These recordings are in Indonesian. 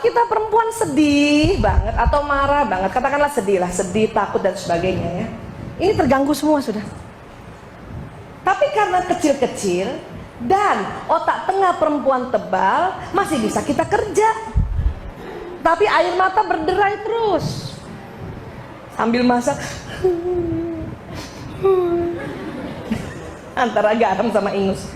kita perempuan sedih banget atau marah banget, katakanlah sedih lah, sedih, takut dan sebagainya ya, ini terganggu semua sudah. Tapi karena kecil-kecil dan otak tengah perempuan tebal, masih bisa kita kerja. Tapi air mata berderai terus sambil masak antara garam sama ingus.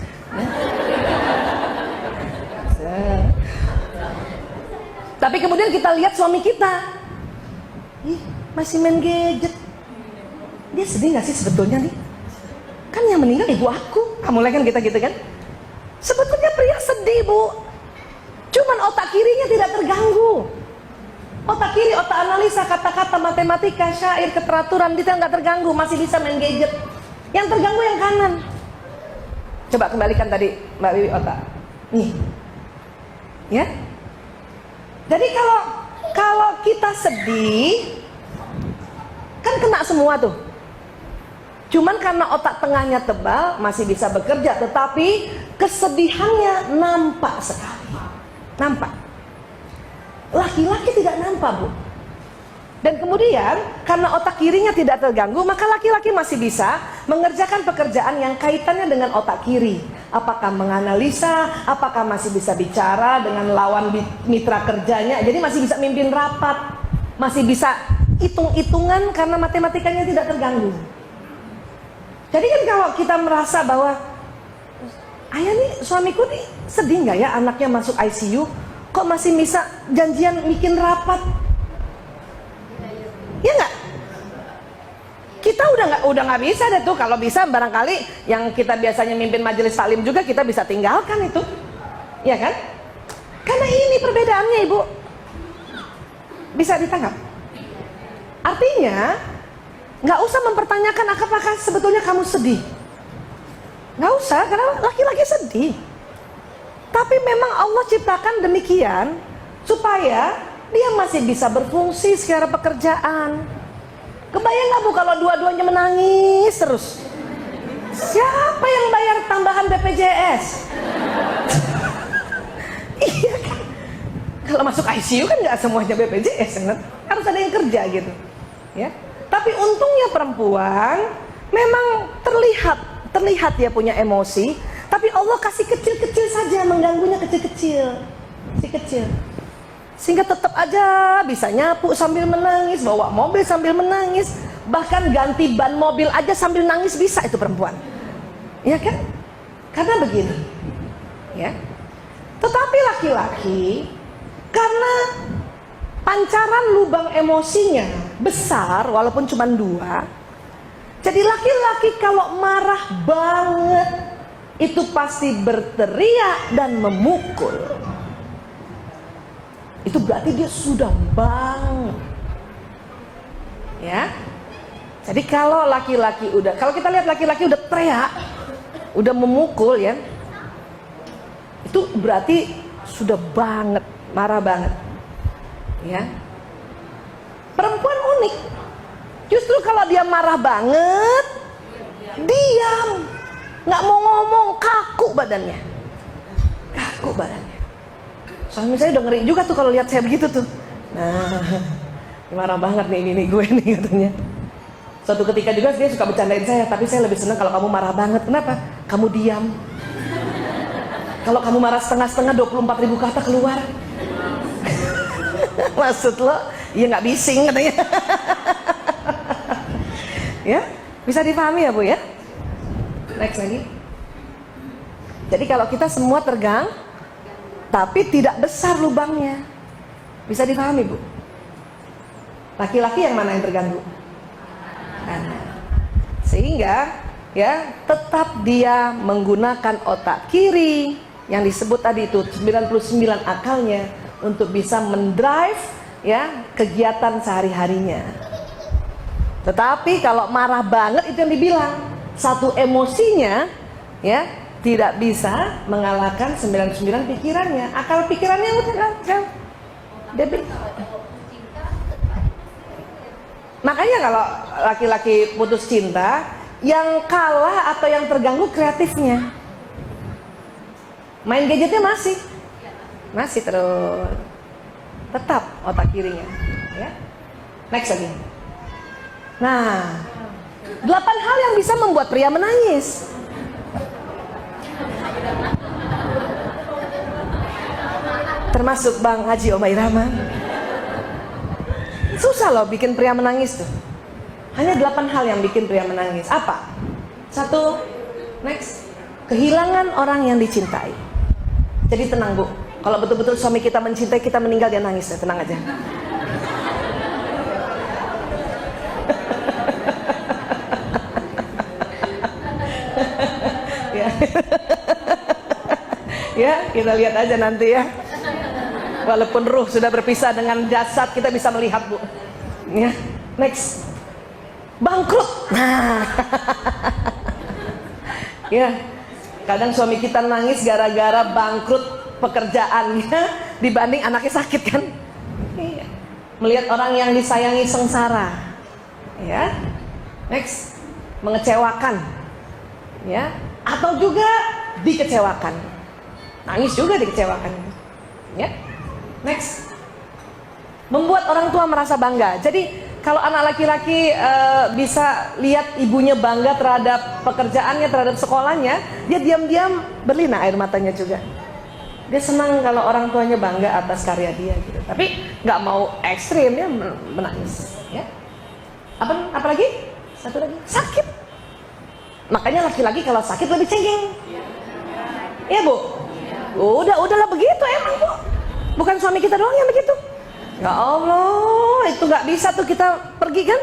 Tapi kemudian kita lihat suami kita, ih, masih main gadget. Dia sedih gak sih sebetulnya nih? Kan yang meninggal ibu aku. Mulai kan kita gitu kan. Sebetulnya pria sedih, Bu. Cuman otak kirinya tidak terganggu. Otak kiri, otak analisa, kata-kata, matematika, syair, keteraturan, detail gak terganggu. Masih bisa main gadget. Yang terganggu yang kanan. Coba kembalikan tadi Mbak Wiwi otak. Nih. Ya. Jadi kalau kita sedih, kan kena semua tuh. Cuman karena otak tengahnya tebal, masih bisa bekerja, tetapi kesedihannya nampak sekali. Nampak. Laki-laki tidak nampak, Bu. Dan kemudian karena otak kirinya tidak terganggu, maka laki-laki masih bisa mengerjakan pekerjaan yang kaitannya dengan otak kiri. Apakah menganalisa, apakah masih bisa bicara dengan lawan mitra kerjanya, jadi masih bisa mimpin rapat, masih bisa hitung-hitungan karena matematikanya tidak terganggu. Jadi kan kalau kita merasa bahwa ayah nih, suamiku nih sedih nggak ya anaknya masuk ICU, kok masih bisa janjian bikin rapat? Ya nggak? Kita udah nggak bisa deh tuh. Kalau bisa barangkali yang kita biasanya mimpin majelis taklim juga kita bisa tinggalkan itu, ya kan? Karena ini perbedaannya, Ibu. Bisa ditangkap? Artinya nggak usah mempertanyakan apakah sebetulnya kamu sedih. Nggak usah, karena laki-laki sedih. Tapi memang Allah ciptakan demikian supaya dia masih bisa berfungsi secara pekerjaan. Kebayang gak, Bu, kalau dua-duanya menangis terus? Siapa yang bayar tambahan BPJS? Iya kan? Kalau masuk ICU kan gak semuanya BPJS kan? Harus ada yang kerja gitu ya. Tapi untungnya perempuan memang terlihat dia punya emosi, tapi Allah kasih kecil-kecil saja, mengganggunya kecil-kecil, si kecil. Sehingga tetap aja bisa nyapu sambil menangis, bawa mobil sambil menangis, bahkan ganti ban mobil aja sambil nangis bisa itu perempuan, ya kan? Karena begini, ya. Tetapi laki-laki karena pancaran lubang emosinya besar, walaupun cuma 2, jadi laki-laki kalau marah banget itu pasti berteriak dan memukul. Itu berarti dia sudah banget, ya. Jadi kalau laki-laki kalau kita lihat laki-laki udah teriak, udah memukul ya, itu berarti sudah banget, marah banget, ya. Perempuan unik, justru kalau dia marah banget, diam, nggak mau ngomong, kaku badannya. Suami saya udah ngeri juga tuh kalau lihat saya begitu tuh. Nah, marah banget nih ini gue nih katanya. Suatu ketika juga dia suka bercandain saya, tapi saya lebih senang kalau kamu marah banget. Kenapa? Kamu diam. Kalau kamu marah setengah-setengah, 24.000 kata keluar. Maksud lo, ya nggak bising katanya. Ya, bisa dipahami ya, Bu ya? Next lagi. Jadi kalau kita semua tergang, tapi tidak besar lubangnya, bisa dipahami, Bu? Laki-laki yang mana yang terganggu? Sehingga ya tetap dia menggunakan otak kiri yang disebut tadi itu 99 akalnya untuk bisa mendrive ya kegiatan sehari-harinya. Tetapi kalau marah banget itu yang dibilang satu emosinya ya tidak bisa mengalahkan 99 pikirannya. Akal pikirannya udah debit. Makanya kalau laki-laki putus cinta, yang kalah atau yang terganggu kreatifnya. Main gadgetnya masih terus. tetap otak kirinya. Ya. Next lagi. Nah, 8 hal yang bisa membuat pria menangis. Termasuk Bang Haji Oma Irama. Susah loh bikin pria menangis tuh. Hanya 8 hal yang bikin pria menangis. Apa? 1, next, kehilangan orang yang dicintai. Jadi tenang Bu, kalau betul-betul suami kita mencintai, kita meninggal, dia nangis ya, tenang aja. Ya. Ya, kita lihat aja nanti ya. Walaupun ruh sudah berpisah dengan jasad, kita bisa melihat Bu. Ya, next. Bangkrut. Nah. Ya, kadang suami kita nangis gara-gara bangkrut pekerjaannya dibanding anaknya sakit kan. Iya. Melihat orang yang disayangi sengsara. Ya. Next. Mengecewakan. Ya, atau juga dikecewakan. Nangis juga dikecewakan. Ya. Next. Membuat orang tua merasa bangga. Jadi kalau anak laki-laki bisa lihat ibunya bangga terhadap pekerjaannya, terhadap sekolahnya, dia diam-diam berlinang air matanya juga. Dia senang kalau orang tuanya bangga atas karya dia gitu. Tapi nggak mau ekstrim, dia menangis. Ya. Apa lagi? Satu lagi, sakit. Makanya laki-laki kalau sakit lebih cengeng. Iya Bu? Udahlah begitu emang Bu. Bukan suami kita doang yang begitu. Ya Allah, itu nggak bisa tuh kita pergi kan?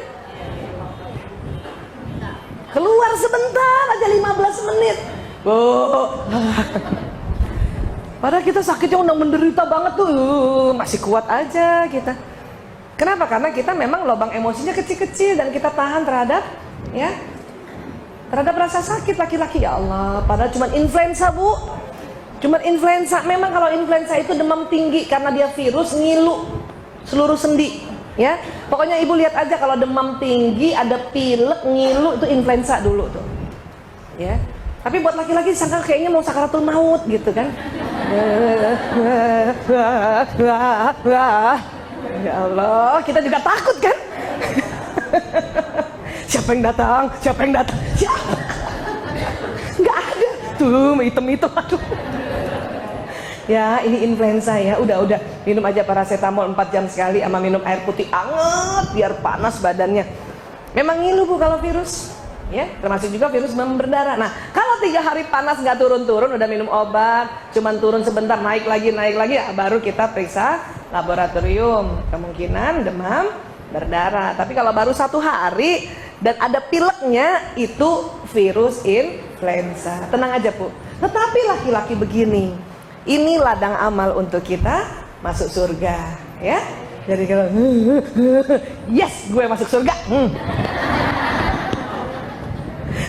Keluar sebentar aja 15 menit. Oh. Padahal kita sakitnya udah menderita banget tuh, masih kuat aja kita. Kenapa? Karena kita memang lubang emosinya kecil-kecil dan kita tahan terhadap rasa sakit laki-laki. Ya Allah, padahal cuma influenza Bu. Cuma influenza. Memang kalau influenza itu demam tinggi karena dia virus, ngilu seluruh sendi, ya. Pokoknya ibu lihat aja kalau demam tinggi, ada pilek, ngilu, itu influenza dulu tuh, ya. Tapi buat laki-laki sangka kayaknya mau sakaratul maut gitu kan. Ya Allah, kita juga takut kan. Siapa yang datang? Siapa yang datang? Siapa? Nggak ada tuh, hitam-hitam, aduh. Ya, ini influenza ya. Udah minum aja paracetamol 4 jam sekali, sama minum air putih anget biar panas badannya. Memang ngilu Bu kalau virus, ya. Termasuk juga virus demam berdarah. Nah, kalau 3 hari panas nggak turun-turun, udah minum obat, cuman turun sebentar, naik lagi, ya, baru kita periksa laboratorium. Kemungkinan demam berdarah. Tapi kalau baru 1 hari dan ada pileknya, itu virus influenza. Tenang aja Bu. Tetapi laki-laki begini, ini ladang amal untuk kita masuk surga, ya. Jadi kalau yes, gue masuk surga.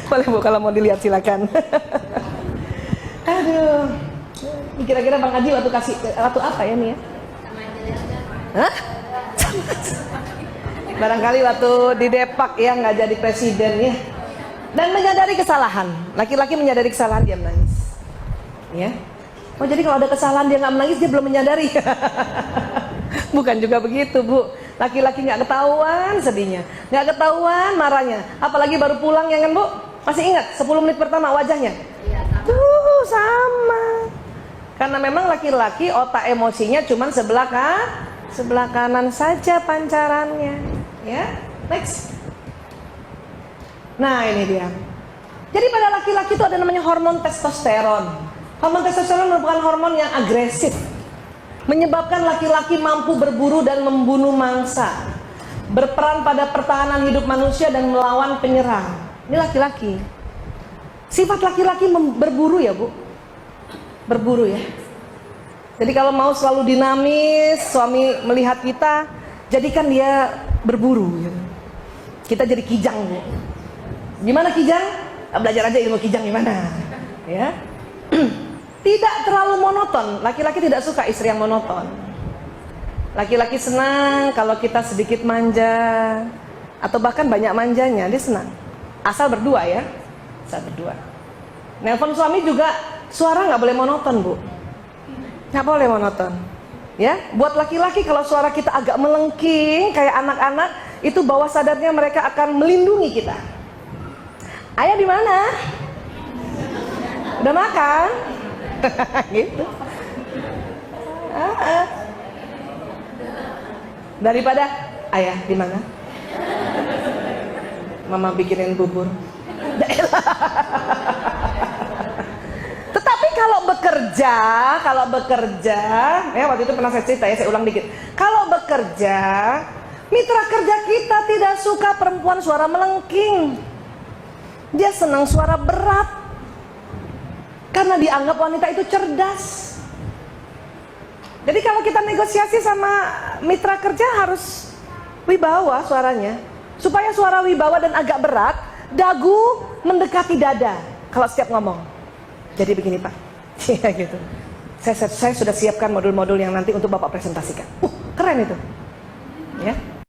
Boleh Bu, kalau mau dilihat silakan. Aduh, kira-kira Bang Haji waktu apa ya nih ya? Hah? Barangkali waktu di Depak ya, nggak jadi presiden ya. Dan menyadari kesalahan. Laki-laki menyadari kesalahan, dia menangis. Ya. Oh, jadi kalau ada kesalahan dia nggak menangis, dia belum menyadari. Bukan juga begitu Bu. Laki-laki nggak ketahuan sedihnya, nggak ketahuan marahnya. Apalagi baru pulang ya kan Bu. Masih ingat 10 menit pertama wajahnya? Tuh sama. Karena memang laki-laki otak emosinya cuma sebelah kanan saja pancarannya. Ya, next. Nah ini dia. Jadi pada laki-laki itu ada namanya hormon testosteron. Hormon testosteron merupakan hormon yang agresif, menyebabkan laki-laki mampu berburu dan membunuh mangsa, berperan pada pertahanan hidup manusia dan melawan penyerang. Ini laki-laki. Sifat laki-laki berburu ya Bu, berburu ya. Jadi kalau mau selalu dinamis, suami melihat kita, jadikan dia berburu. Gitu. Kita jadi kijang Bu. Gimana kijang? Belajar aja ilmu kijang gimana, ya. Tidak terlalu monoton. Laki-laki tidak suka istri yang monoton. Laki-laki senang kalau kita sedikit manja, atau bahkan banyak manjanya, dia senang. Asal berdua ya, asal berdua. Nelpon suami juga suara nggak boleh monoton Bu, nggak boleh monoton. Ya, buat laki-laki kalau suara kita agak melengking kayak anak-anak, itu bawah sadarnya mereka akan melindungi kita. Ayah di mana? Udah makan? Gitu. Daripada ayah di mana? Mama bikinin bubur. Tetapi kalau bekerja, ya waktu itu pernah saya cerita ya, saya ulang dikit. Kalau bekerja, mitra kerja kita tidak suka perempuan suara melengking. Dia senang suara berat, karena dianggap wanita itu cerdas. Jadi kalau kita negosiasi sama mitra kerja harus wibawa suaranya, supaya suara wibawa dan agak berat, dagu mendekati dada kalau setiap ngomong. Jadi begini Pak, ya gitu. Saya sudah siapkan modul-modul yang nanti untuk Bapak presentasikan. Keren itu, ya.